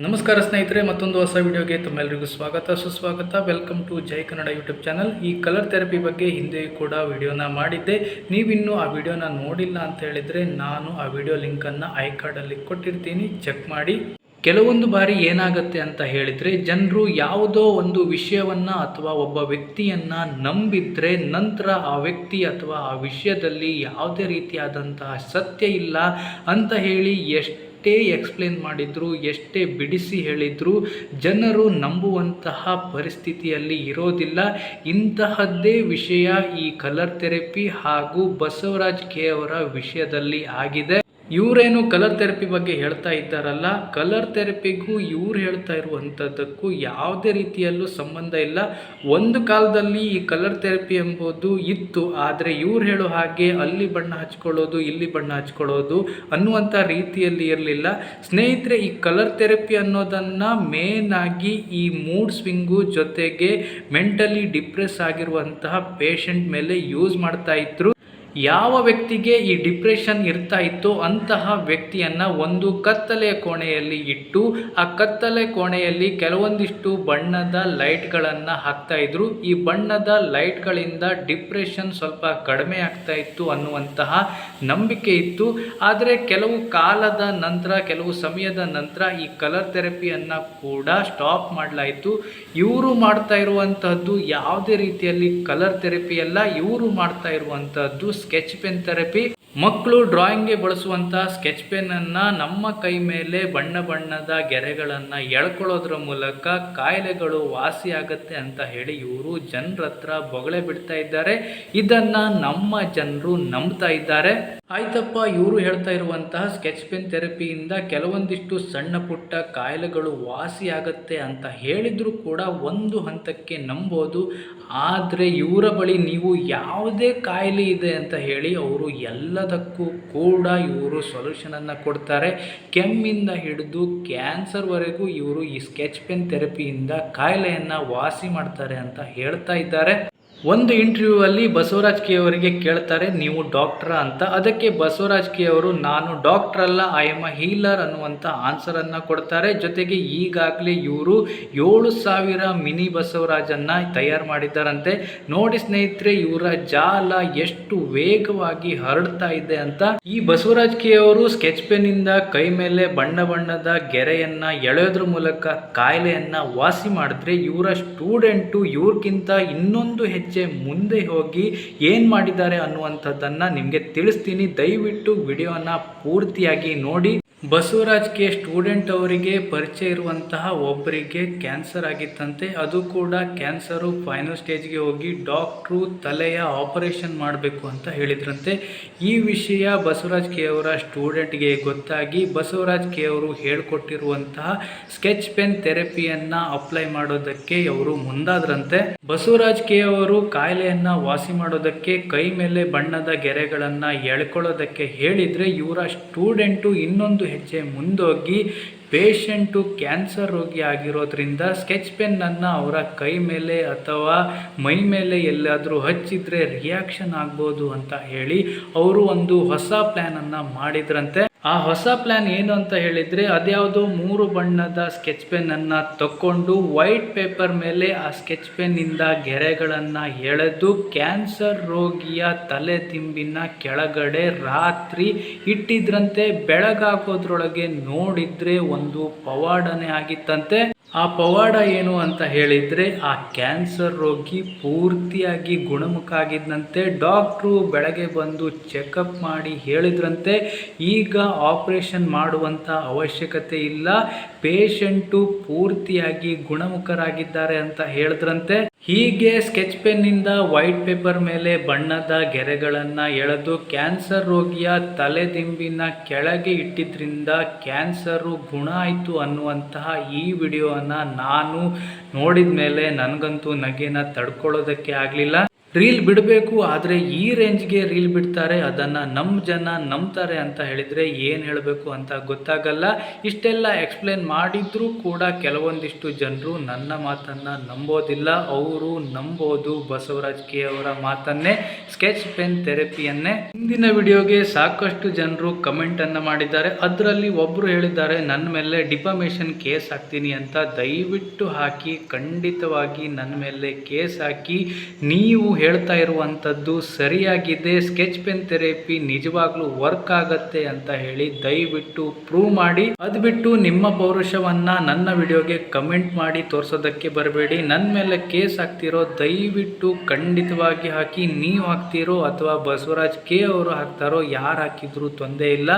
ನಮಸ್ಕಾರ ಸ್ನೇಹಿತರೆ, ಮತ್ತೊಂದು ಹೊಸ ವಿಡಿಯೋಗೆ ತಮ್ಮೆಲ್ಲರಿಗೂ ಸ್ವಾಗತ ಸುಸ್ವಾಗತ. Welcome to Jai Kannada YouTube channel. ಈ ಕಲರ್ ಥೆರಪಿ ಬಗ್ಗೆ ಹಿಂದೆ ಕೂಡ ವಿಡಿಯೋನ ಮಾಡಿದ್ದೆ. ನೀವಿನ್ನೂ ಆ ವಿಡಿಯೋನ ನೋಡಿಲ್ಲ ಅಂತ ಹೇಳಿದರೆ ನಾನು ಆ ವಿಡಿಯೋ ಲಿಂಕನ್ನು ಐ ಕಾರ್ಡಲ್ಲಿ ಕೊಟ್ಟಿರ್ತೀನಿ, ಚೆಕ್ ಮಾಡಿ. ಕೆಲವೊಂದು ಬಾರಿ ಏನಾಗುತ್ತೆ ಅಂತ ಹೇಳಿದರೆ, ಜನರು ಯಾವುದೋ ಒಂದು ವಿಷಯವನ್ನು ಅಥವಾ ಒಬ್ಬ ವ್ಯಕ್ತಿಯನ್ನು ನಂಬಿದ್ರೆ ನಂತರ ಆ ವ್ಯಕ್ತಿ ಅಥವಾ ಆ ವಿಷಯದಲ್ಲಿ ಯಾವುದೇ ರೀತಿಯಾದಂತಹ ಸತ್ಯ ಇಲ್ಲ ಅಂತ ಹೇಳಿ ಎಷ್ಟೇ ಎಕ್ಸ್ಪ್ಲೇನ್ ಮಾಡಿದ್ರು, ಎಷ್ಟೇ ಬಿಡಿಸಿ ಹೇಳಿದ್ರು ಜನರು ನಂಬುವಂತಹ ಪರಿಸ್ಥಿತಿಯಲ್ಲಿ ಇರೋದಿಲ್ಲ. ಇಂತಹದ್ದೇ ವಿಷಯ ಈ ಕಲರ್ ಥೆರಪಿ ಹಾಗೂ ಬಸವರಾಜ್ ಕೆ ಅವರ ವಿಷಯದಲ್ಲಿ ಆಗಿದೆ. ಇವರೇನು ಕಲರ್ ಥೆರಪಿ ಬಗ್ಗೆ ಹೇಳ್ತಾ ಇದ್ದಾರಲ್ಲ, ಕಲರ್ ಥೆರಪಿಗೂ ಇವ್ರು ಹೇಳ್ತಾ ಇರುವಂಥದ್ದಕ್ಕೂ ಯಾವುದೇ ರೀತಿಯಲ್ಲೂ ಸಂಬಂಧ ಇಲ್ಲ. ಒಂದು ಕಾಲದಲ್ಲಿ ಈ ಕಲರ್ ಥೆರಪಿ ಎಂಬುದು ಇತ್ತು, ಆದರೆ ಇವ್ರು ಹೇಳೋ ಹಾಗೆ ಅಲ್ಲಿ ಬಣ್ಣ ಹಚ್ಕೊಳ್ಳೋದು ಇಲ್ಲಿ ಬಣ್ಣ ಹಚ್ಕೊಳ್ಳೋದು ಅನ್ನುವಂಥ ರೀತಿಯಲ್ಲಿ ಇರಲಿಲ್ಲ. ಸ್ನೇಹಿತರೆ, ಈ ಕಲರ್ ಥೆರಪಿ ಅನ್ನೋದನ್ನು ಮೇನ್ ಆಗಿ ಈ ಮೂಡ್ ಸ್ವಿಂಗು ಜೊತೆಗೆ ಮೆಂಟಲಿ ಡಿಪ್ರೆಸ್ ಆಗಿರುವಂತಹ ಪೇಷಂಟ್ ಮೇಲೆ ಯೂಸ್ ಮಾಡ್ತಾ ಇದ್ರು. ಯಾವ ವ್ಯಕ್ತಿಗೆ ಈ ಡಿಪ್ರೆಷನ್ ಇರ್ತಾ ಇತ್ತೋ ಅಂತಹ ವ್ಯಕ್ತಿಯನ್ನು ಒಂದು ಕತ್ತಲೆಯ ಕೋಣೆಯಲ್ಲಿ ಇಟ್ಟು ಆ ಕತ್ತಲೆ ಕೋಣೆಯಲ್ಲಿ ಕೆಲವೊಂದಿಷ್ಟು ಬಣ್ಣದ ಲೈಟ್ಗಳನ್ನು ಹಾಕ್ತಾ ಇದ್ರು. ಈ ಬಣ್ಣದ ಲೈಟ್ಗಳಿಂದ ಡಿಪ್ರೆಷನ್ ಸ್ವಲ್ಪ ಕಡಿಮೆ ಆಗ್ತಾ ಇತ್ತು ಅನ್ನುವಂತಹ ನಂಬಿಕೆ ಇತ್ತು. ಆದರೆ ಕೆಲವು ಕಾಲದ ನಂತರ, ಕೆಲವು ಸಮಯದ ನಂತರ ಈ ಕಲರ್ ಥೆರಪಿಯನ್ನು ಕೂಡ ಸ್ಟಾಪ್ ಮಾಡಲಾಯಿತು. ಇವರು ಮಾಡ್ತಾ ಇರುವಂತಹದ್ದು ಯಾವುದೇ ರೀತಿಯಲ್ಲಿ ಕಲರ್ ಥೆರಪಿ ಅಲ್ಲ, ಇವರು ಮಾಡ್ತಾ ಇರುವಂತಹದ್ದು ಸ್ಕೆಚ್ ಪೆನ್ ಥೆರಪಿ. ಮಕ್ಕಳು ಡ್ರಾಯಿಂಗ್ಗೆ ಬಳಸುವಂತಹ ಸ್ಕೆಚ್ ಪೆನ್ನನ್ನು ನಮ್ಮ ಕೈ ಮೇಲೆ ಬಣ್ಣ ಬಣ್ಣದ ಗೆರೆಗಳನ್ನು ಎಳ್ಕೊಳ್ಳೋದ್ರ ಮೂಲಕ ಕಾಯಿಲೆಗಳು ವಾಸಿಯಾಗತ್ತೆ ಅಂತ ಹೇಳಿ ಇವರು ಜನರ ಹತ್ರ ಬೊಗಳೆ ಬಿಡ್ತಾ ಇದ್ದಾರೆ. ಇದನ್ನು ನಮ್ಮ ಜನರು ನಂಬ್ತಾ ಇದ್ದಾರೆ. ಆಯ್ತಪ್ಪ, ಇವರು ಹೇಳ್ತಾ ಇರುವಂತಹ ಸ್ಕೆಚ್ ಪೆನ್ ಥೆರಪಿಯಿಂದ ಕೆಲವೊಂದಿಷ್ಟು ಸಣ್ಣ ಪುಟ್ಟ ಕಾಯಿಲೆಗಳು ವಾಸಿಯಾಗತ್ತೆ ಅಂತ ಹೇಳಿದ್ರು ಕೂಡ ಒಂದು ಹಂತಕ್ಕೆ ನಂಬೋದು. ಆದರೆ ಇವರ ಬಳಿ ನೀವು ಯಾವುದೇ ಕಾಯಿಲೆ ಇದೆ ಅಂತ ಹೇಳಿ ಅವರು ಎಲ್ಲದಕ್ಕೂ ಕೂಡ ಇವರು ಸೊಲ್ಯೂಷನನ್ನು ಕೊಡ್ತಾರೆ. ಕೆಮ್ಮಿಂದ ಹಿಡಿದು ಕ್ಯಾನ್ಸರ್ವರೆಗೂ ಇವರು ಈ ಸ್ಕೆಚ್ ಪೆನ್ ಥೆರಪಿಯಿಂದ ಕಾಯಿಲೆಯನ್ನು ವಾಸಿ ಮಾಡ್ತಾರೆ ಅಂತ ಹೇಳ್ತಾ ಇದ್ದಾರೆ. ಒಂದು ಇಂಟರ್ವ್ಯೂ ಅಲ್ಲಿ ಬಸವರಾಜ್ ಕೆ ಅವರಿಗೆ ಕೇಳ್ತಾರೆ, ನೀವು ಡಾಕ್ಟ್ರಾ ಅಂತ. ಅದಕ್ಕೆ ಬಸವರಾಜ್ ಕೆ ಅವರು, ನಾನು ಡಾಕ್ಟರ್ ಅಲ್ಲ, ಐ ಎಮ್ ಅ ಹೀಲರ್ ಅನ್ನುವಂಥ ಆನ್ಸರನ್ನು ಕೊಡ್ತಾರೆ. ಜೊತೆಗೆ ಈಗಾಗಲೇ ಇವರು 7,000 ಮಿನಿ ಬಸವರಾಜನ್ನು ತಯಾರು ಮಾಡಿದ್ದಾರಂತೆ. ನೋಡಿ ಸ್ನೇಹಿತರೆ, ಇವರ ಜಾಲ ಎಷ್ಟು ವೇಗವಾಗಿ ಹರಡ್ತಾ ಇದೆ ಅಂತ. ಈ ಬಸವರಾಜ್ ಕೆ ಅವರು ಸ್ಕೆಚ್ ಪೆನ್ನಿಂದ ಕೈ ಮೇಲೆ ಬಣ್ಣ ಬಣ್ಣದ ಗೆರೆಯನ್ನು ಎಳೆಯೋದ್ರ ಮೂಲಕ ಕಾಯಿಲೆಯನ್ನು ವಾಸಿ ಮಾಡಿದ್ರೆ, ಇವರ ಸ್ಟೂಡೆಂಟು ಇವ್ರಿಗಿಂತ ಇನ್ನೊಂದು ಹೆಜ್ಜೆ ಮುಂದೆ ಹೋಗಿ ಏನು ಮಾಡಿದ್ದಾರೆ ಅನ್ನುವಂಥದ್ದನ್ನು ನಿಮಗೆ ತಿಳಿಸ್ತೀನಿ. ದಯವಿಟ್ಟು ವಿಡಿಯೋನ ಪೂರ್ತಿಯಾಗಿ ನೋಡಿ. ಬಸವರಾಜ್ ಕೆ ಸ್ಟೂಡೆಂಟ್ ಅವರಿಗೆ ಪರಿಚಯ ಇರುವಂತಹ ಒಬ್ಬರಿಗೆ ಕ್ಯಾನ್ಸರ್ ಆಗಿತ್ತಂತೆ. ಅದು ಕೂಡ ಕ್ಯಾನ್ಸರು ಫೈನಲ್ ಸ್ಟೇಜ್ಗೆ ಹೋಗಿ ಡಾಕ್ಟ್ರು ತಲೆಯ ಆಪರೇಷನ್ ಮಾಡಬೇಕು ಅಂತ ಹೇಳಿದ್ರಂತೆ. ಈ ವಿಷಯ ಬಸವರಾಜ್ ಕೆ ಅವರ ಸ್ಟೂಡೆಂಟ್ಗೆ ಗೊತ್ತಾಗಿ ಬಸವರಾಜ್ ಕೆ ಅವರು ಹೇಳಿಕೊಟ್ಟಿರುವಂತಹ ಸ್ಕೆಚ್ ಪೆನ್ ಥೆರಪಿಯನ್ನು ಅಪ್ಲೈ ಮಾಡೋದಕ್ಕೆ ಅವರು ಮುಂದಾದ್ರಂತೆ. ಬಸವರಾಜ್ ಕೆ ಅವರು ಕಾಯಿಲೆಯನ್ನು ವಾಸಿ ಮಾಡೋದಕ್ಕೆ ಕೈ ಮೇಲೆ ಬಣ್ಣದ ಗೆರೆಗಳನ್ನು ಎಳ್ಕೊಳ್ಳೋದಕ್ಕೆ ಹೇಳಿದರೆ, ಇವರ ಸ್ಟೂಡೆಂಟು ಇನ್ನೊಂದು ಹೆಜ್ಜೆ ಮುಂದೋಗಿ ಪೇಷಂಟು ಕ್ಯಾನ್ಸರ್ ರೋಗಿ ಆಗಿರೋದ್ರಿಂದ ಸ್ಕೆಚ್ ಪೆನ್ನನ್ನು ಅವರ ಕೈ ಮೇಲೆ ಅಥವಾ ಮೈ ಮೇಲೆ ಎಲ್ಲಾದರೂ ಹಚ್ಚಿದ್ರೆ ರಿಯಾಕ್ಷನ್ ಆಗ್ಬೋದು ಅಂತ ಹೇಳಿ ಅವರು ಒಂದು ಹೊಸ ಪ್ಲ್ಯಾನನ್ನು ಮಾಡಿದ್ರಂತೆ. ಆ ಹೊಸ ಪ್ಲ್ಯಾನ್ ಏನು ಅಂತ ಹೇಳಿದರೆ, ಅದ್ಯಾವುದೋ 3 ಬಣ್ಣದ ಸ್ಕೆಚ್ ಪೆನ್ನನ್ನು ತಕ್ಕೊಂಡು ವೈಟ್ ಪೇಪರ್ ಮೇಲೆ ಆ ಸ್ಕೆಚ್ ಪೆನ್ನಿಂದ ಗೆರೆಗಳನ್ನು ಎಳೆದು ಕ್ಯಾನ್ಸರ್ ರೋಗಿಯ ತಲೆ ದಿಂಬಿನ ಕೆಳಗಡೆ ರಾತ್ರಿ ಇಟ್ಟಿದ್ರಂತೆ. ಬೆಳಗಾಗೋದ್ರೊಳಗೆ ನೋಡಿದರೆ ಒಂದು ಪವಾಡನೆ ಆಗಿತ್ತಂತೆ. ಆ ಪವಾಡ ಏನು ಅಂತ ಹೇಳಿದರೆ, ಆ ಕ್ಯಾನ್ಸರ್ ರೋಗಿ ಪೂರ್ತಿಯಾಗಿ ಗುಣಮುಖ ಆಗಿದ್ದಂತೆ. ಡಾಕ್ಟ್ರು ಬೆಳಗ್ಗೆ ಬಂದು ಚೆಕಪ್ ಮಾಡಿ ಹೇಳಿದ್ರಂತೆ, ಈಗ ಆಪರೇಷನ್ ಮಾಡುವಂಥ ಅವಶ್ಯಕತೆ ಇಲ್ಲ, ಪೇಷಂಟು ಪೂರ್ತಿಯಾಗಿ ಗುಣಮುಖರಾಗಿದ್ದಾರೆ ಅಂತ ಹೇಳಿದ್ರಂತೆ. ಹೀಗೆ ಸ್ಕೆಚ್ ಪೆನ್ನಿಂದ ವೈಟ್ ಪೇಪರ್ ಮೇಲೆ ಬಣ್ಣದ ಗೆರೆಗಳನ್ನು ಎಳೆದು ಕ್ಯಾನ್ಸರ್ ರೋಗಿಯ ತಲೆದಿಂಬಿನ ಕೆಳಗೆ ಇಟ್ಟಿದ್ರಿಂದ ಕ್ಯಾನ್ಸರು ಗುಣ ಆಯಿತು ಅನ್ನುವಂತಹ ಈ ವಿಡಿಯೋನ ನಾನು ನೋಡಿದ ಮೇಲೆ ನನಗಂತೂ ನಗೆನ ತಡ್ಕೊಳ್ಳೋದಕ್ಕೆ ಆಗಲಿಲ್ಲ. ರೀಲ್ ಬಿಡಬೇಕು, ಆದರೆ ಈ ರೇಂಜ್ಗೆ ರೀಲ್ ಬಿಡ್ತಾರೆ, ಅದನ್ನು ನಮ್ಮ ಜನ ನಂಬ್ತಾರೆ ಅಂತ ಹೇಳಿದರೆ ಏನು ಹೇಳಬೇಕು ಅಂತ ಗೊತ್ತಾಗಲ್ಲ. ಇಷ್ಟೆಲ್ಲ ಎಕ್ಸ್ಪ್ಲೇನ್ ಮಾಡಿದರೂ ಕೂಡ ಕೆಲವೊಂದಿಷ್ಟು ಜನರು ನನ್ನ ಮಾತನ್ನು ನಂಬೋದಿಲ್ಲ. ಅವರು ನಂಬೋದು ಬಸವರಾಜ್ ಕೆ ಅವರ ಮಾತನ್ನೇ, ಸ್ಕೆಚ್ ಪೆನ್ ಥೆರಪಿಯನ್ನೇ. ಹಿಂದಿನ ವಿಡಿಯೋಗೆ ಸಾಕಷ್ಟು ಜನರು ಕಮೆಂಟನ್ನು ಮಾಡಿದ್ದಾರೆ. ಅದರಲ್ಲಿ ಒಬ್ಬರು ಹೇಳಿದ್ದಾರೆ ನನ್ನ ಮೇಲೆ ಡಿಫಾಮೇಷನ್ ಕೇಸ್ ಹಾಕ್ತೀನಿ ಅಂತ. ದಯವಿಟ್ಟು ಹಾಕಿ, ಖಂಡಿತವಾಗಿ ನನ್ನ ಮೇಲೆ ಕೇಸ್ ಹಾಕಿ. ನೀವು ಹೇಳ್ತಾ ಇರುವಂಥದ್ದು ಸರಿಯಾಗಿದೆ, ಸ್ಕೆಚ್ ಪೆನ್ ಥೆರಪಿ ನಿಜವಾಗ್ಲೂ ವರ್ಕ್ ಆಗತ್ತೆ ಅಂತ ಹೇಳಿ ದಯವಿಟ್ಟು ಪ್ರೂವ್ ಮಾಡಿ. ಅದು ಬಿಟ್ಟು ನಿಮ್ಮ ಪೌರುಷವನ್ನ ನನ್ನ ವಿಡಿಯೋಗೆ ಕಮೆಂಟ್ ಮಾಡಿ ತೋರಿಸೋದಕ್ಕೆ ಬರಬೇಡಿ. ನನ್ನ ಮೇಲೆ ಕೇಸ್ ಹಾಕ್ತಿರೋ ದಯವಿಟ್ಟು ಖಂಡಿತವಾಗಿ ಹಾಕಿ. ನೀವು ಹಾಕ್ತಿರೋ ಅಥವಾ ಬಸವರಾಜ್ ಕೆ ಅವರು ಹಾಕ್ತಾರೋ, ಯಾರು ಹಾಕಿದ್ರು ತೊಂದರೆ ಇಲ್ಲ,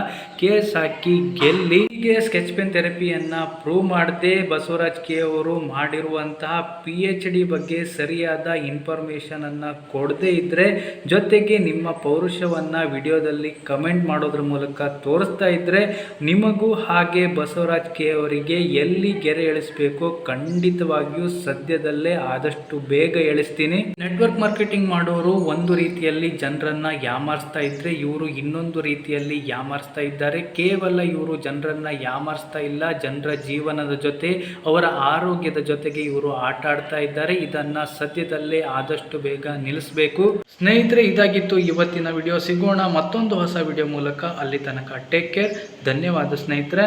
ಕೇಸ್ ಹಾಕಿ ಗೆಲ್ಲಿ. ಹೀಗೆ ಸ್ಕೆಚ್ ಪೆನ್ ಥೆರಪಿಯನ್ನ ಪ್ರೂವ್ ಮಾಡದೆ ಬಸವರಾಜ್ ಕೆ ಅವರು ಮಾಡಿರುವಂತಹ PhD ಬಗ್ಗೆ ಸರಿಯಾದ ಇನ್ಫಾರ್ಮೇಶನ್ ಅನ್ನ ಕೊಡದೇ ಇದ್ರೆ, ಜೊತೆಗೆ ನಿಮ್ಮ ಪೌರುಷವನ್ನ ವಿಡಿಯೋದಲ್ಲಿ ಕಮೆಂಟ್ ಮಾಡೋದ್ರ ಮೂಲಕ ತೋರಿಸ್ತಾ ಇದ್ರೆ, ನಿಮಗೂ ಹಾಗೆ ಬಸವರಾಜ್ ಕೆ ಅವರಿಗೆ ಎಲ್ಲಿ ಗೆರೆ ಎಳಿಸ್ಬೇಕು ಖಂಡಿತವಾಗಿಯೂ ಸದ್ಯದಲ್ಲೇ ಆದಷ್ಟು ಬೇಗ ಎಳಿಸ್ತೀನಿ. ನೆಟ್ವರ್ಕ್ ಮಾರ್ಕೆಟಿಂಗ್ ಮಾಡೋರು ಒಂದು ರೀತಿಯಲ್ಲಿ ಜನರನ್ನ ಯಾಮಾರಿಸ್ತಾ ಇದ್ರೆ, ಇವರು ಇನ್ನೊಂದು ರೀತಿಯಲ್ಲಿ ಯಾಮಾರಿಸ್ತಾ ಇದ್ದಾರೆ. ಕೇವಲ ಇವರು ಜನರನ್ನ ಯಾಮಾರಿಸ್ತಾ ಇಲ್ಲ, ಜನರ ಜೀವನದ ಜೊತೆ, ಅವರ ಆರೋಗ್ಯದ ಜೊತೆಗೆ ಇವರು ಆಟ ಆಡ್ತಾ ಇದ್ದಾರೆ. ಇದನ್ನ ಸದ್ಯದಲ್ಲೇ ಆದಷ್ಟು ಬೇಗ ನಿಲ್ಲಿಸಬೇಕು. ಸ್ನೇಹಿತರೆ, ಇದಾಗಿತ್ತು ಇವತ್ತಿನ ವಿಡಿಯೋ. ಸಿಗೋಣ ಮತ್ತೊಂದು ಹೊಸ ವಿಡಿಯೋ ಮೂಲಕ. ಅಲ್ಲಿ ತನಕ ಟೇಕ್ ಕೇರ್. ಧನ್ಯವಾದ ಸ್ನೇಹಿತರೆ.